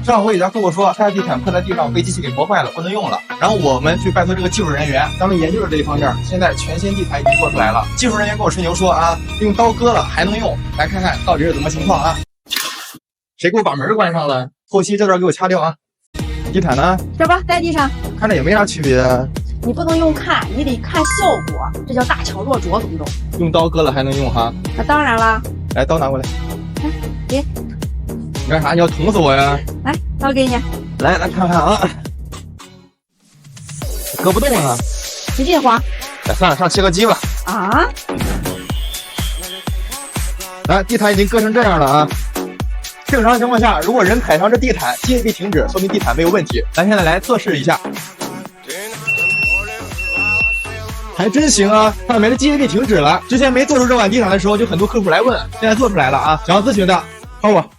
上回有家客户说，他的地毯铺在地上被机器给磨坏了，不能用了。然后我们去拜托这个技术人员，咱们研究了这一方面。现在全新地毯已经做出来了。技术人员跟我吹牛说啊，用刀割了还能用。来看看到底是怎么情况啊？谁给我把门关上了？后期这段给我掐掉啊！地毯呢？这不在地上，看着也没啥区别。你不能用看，你得看效果，这叫大巧若拙，懂不懂？用刀割了还能用哈？那当然啦。来，刀拿过来。来，给。你干啥？你要捅死我呀？来，刀给你。来看看啊，割不动啊。使劲划。哎，算了，上切割机吧。啊？来，地毯已经割成这样了啊。正常情况下，如果人踩上这地毯，机械臂停止，说明地毯没有问题。咱现在来测试一下，还真行啊！上面的机械臂停止了。之前没做出这款地毯的时候，就很多客户来问，现在做出来了啊！想要咨询的，找我。